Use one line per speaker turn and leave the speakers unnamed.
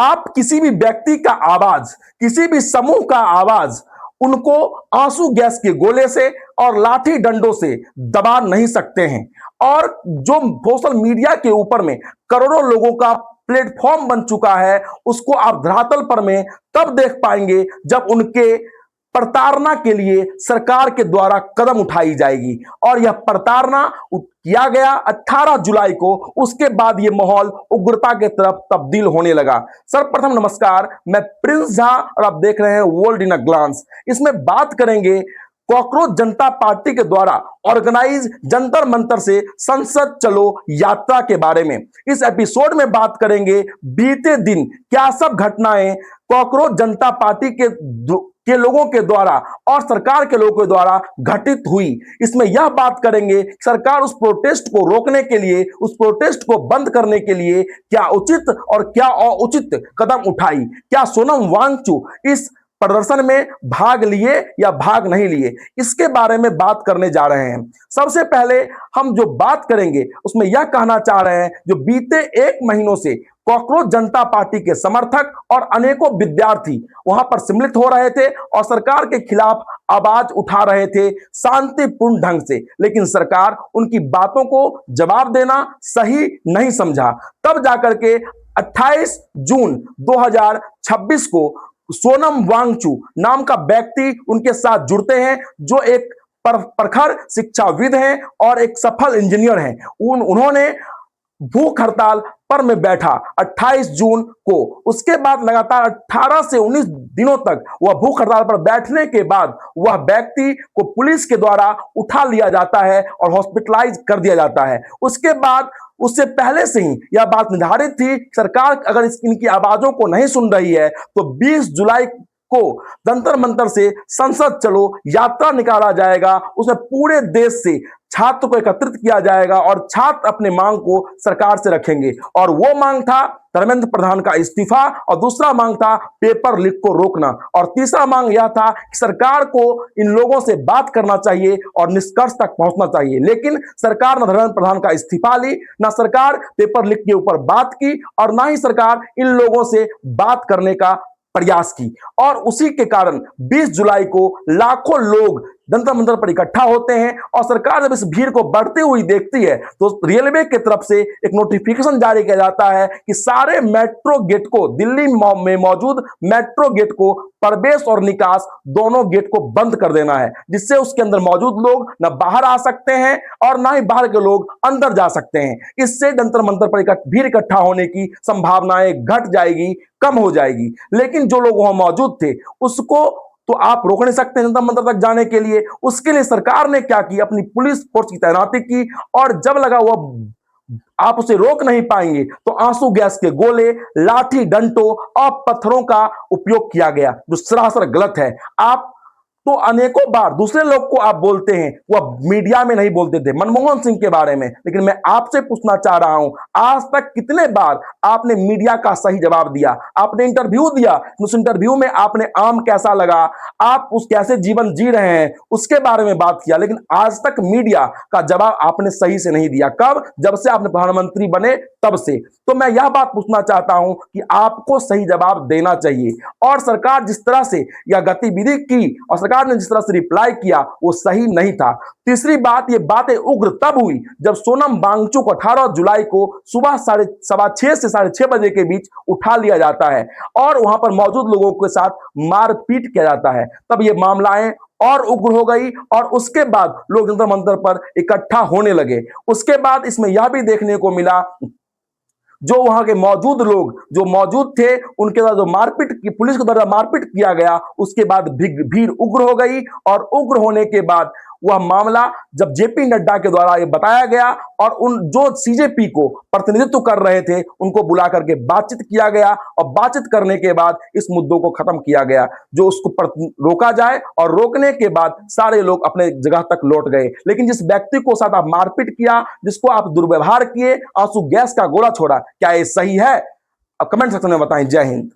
आप किसी भी व्यक्ति का आवाज, किसी भी समूह का आवाज उनको आंसू गैस के गोले से और लाठी डंडों से दबा नहीं सकते हैं। और जो सोशल मीडिया के ऊपर में करोड़ों लोगों का प्लेटफॉर्म बन चुका है, उसको आप धरातल पर में तब देख पाएंगे जब उनके प्रताड़ना के लिए सरकार के द्वारा कदम उठाई जाएगी। और यह प्रताड़ना किया गया 18 जुलाई को, उसके बाद यह माहौल उग्रता के तरफ तब्दील होने लगा। सर्वप्रथम नमस्कार, मैं प्रिंस झा और आप देख रहे हैं वर्ल्ड इन अ ग्लांस। इसमें बात करेंगे कॉकरोच जनता पार्टी के द्वारा ऑर्गेनाइज जंतर मंतर से संसद चलो यात्रा के बारे में। इस एपिसोड में बात करेंगे बीते दिन क्या सब घटनाएं कॉकरोच जनता पार्टी के लोगों के द्वारा और सरकार के लोगों के द्वारा घटित हुई। इसमें यह बात करेंगे सरकार उस प्रोटेस्ट को रोकने के लिए, उस प्रोटेस्ट को बंद करने के लिए क्या उचित और क्या अनुचित कदम उठाई। क्या सोनम वांगचुक इस प्रदर्शन में भाग लिए या भाग नहीं लिए, इसके बारे में बात करने जा रहे हैं। सबसे पहले हम जो बात करेंगे उसमें यह कहना चाह रहे हैं, जो बीते 1 महीनों से कॉकरोच जनता पार्टी के समर्थक और अनेकों विद्यार्थी वहां पर सम्मिलित हो रहे थे और सरकार के खिलाफ आवाज उठा रहे थे शांतिपूर्ण ढंग से, लेकिन सरकार उनकी बातों को जवाब देना सही नहीं समझा। तब जाकर के 28 जून 2026 को सोनम वांगचुक नाम का व्यक्ति उनके साथ जुड़ते हैं, जो एक प्रखर शिक्षाविद हैं और एक सफल इंजीनियर हैं। उन्होंने भूख हड़ताल पर में बैठा 28 जून को। उसके बाद लगातार 18 से 19 दिनों तक वह भूख हड़ताल पर बैठने के बाद वह व्यक्ति को पुलिस के द्वारा उठा लिया जाता है और हॉस्पिटलाइज कर दिया जाता है। उसके बाद उससे पहले से ही यह बात निर्धारित थी, सरकार अगर इनकी आवाजों को नहीं सुन रही है तो 20 जुलाई को जंतर मंतर से संसद चलो यात्रा निकाला जाएगा। उसमें पूरे देश से छात्र को एकत्रित किया जाएगा और छात्र अपने मांग को सरकार से रखेंगे। और वो मांग था धर्मेंद्र प्रधान का इस्तीफा, और दूसरा मांग था पेपर लीक को रोकना, और तीसरा मांग यह था कि सरकार को इन लोगों से बात करना चाहिए और निष्कर्ष तक पहुंचना चाहिए। लेकिन सरकार न धर्मेंद्र प्रधान का इस्तीफा ली, ना सरकार पेपर लीक के ऊपर बात की, और ना ही सरकार इन लोगों से बात करने का प्रयास की। और उसी के कारण 20 जुलाई को लाखों लोग जंतर मंतर पर इकट्ठा होते हैं और सरकार जब इस भीड़ को बढ़ती हुई देखती है तो रेलवे की तरफ से एक नोटिफिकेशन जारी किया जाता है कि सारे मेट्रो गेट को, दिल्ली में मौजूद मेट्रो गेट को, प्रवेश और निकास दोनों गेट को बंद कर देना है, जिससे उसके अंदर मौजूद लोग न बाहर आ सकते हैं और ना ही बाहर के लोग अंदर जा सकते हैं। इससे जंतर मंतर पर भीड़ इकट्ठा होने की संभावनाएं घट जाएगी, कम हो जाएगी। लेकिन जो लोग वहां मौजूद थे उसको तो आप रोक नहीं सकते जंतर मंतर तक जाने के लिए। उसके लिए सरकार ने क्या की, अपनी पुलिस फोर्स की तैनाती की, और जब लगा वह आप उसे रोक नहीं पाएंगे तो आंसू गैस के गोले, लाठी डंडों और पत्थरों का उपयोग किया गया, जो सरासर गलत है। आप तो अनेकों बार दूसरे लोग को आप बोलते हैं, वह मीडिया में नहीं बोलते थे मनमोहन सिंह के बारे में, लेकिन मैं आपसे पूछना चाह रहा हूं, आज तक कितने बार आपने मीडिया का सही जवाब दिया? आपने इंटरव्यू दिया, उस इंटरव्यू में आपने आम कैसा लगा, आप उस कैसे जीवन जी रहे हैं उसके बारे में बात किया, लेकिन आज तक मीडिया का जवाब आपने सही से नहीं दिया। कब? जब से आपने प्रधानमंत्री बने तब से। तो मैं यह बात पूछना चाहता हूं कि आपको सही जवाब देना चाहिए, और सरकार जिस तरह से यह गतिविधि की और सरकार ने जिस तरह से रिप्लाई किया वो सही नहीं था। तीसरी बात, ये बातें उग्र तब हुई जब सोनम वांगचुक को 18 जुलाई को सुबह 6:15 से 6:30 बजे के बीच उठा लिया जाता है और वहां पर मौजूद लोगों के साथ मारपीट किया जाता है। तब ये मामलाएं और उग्र हो गई और उसके बाद लोग जंतर मंतर पर इकट्ठा होने लगे। उसके बाद इसमें यह भी देखने को मिला, जो वहां के मौजूद लोग जो मौजूद थे उनके द्वारा जो मारपीट की, पुलिस के द्वारा मारपीट किया गया, उसके बाद भीड़ उग्र हो गई। और उग्र होने के बाद वह मामला जब जेपी नड्डा के द्वारा ये बताया गया और उन जो सीजेपी को प्रतिनिधित्व कर रहे थे उनको बुला करके बातचीत किया गया, और बातचीत करने के बाद इस मुद्दों को खत्म किया गया, जो उसको रोका जाए, और रोकने के बाद सारे लोग अपने जगह तक लौट गए। लेकिन जिस व्यक्ति को साथ आप मारपीट किया, जिसको आप दुर्व्यवहार किए, आंसू गैस का गोला छोड़ा, क्या ये सही है? अब कमेंट सेक्शन में बताएं। जय हिंद।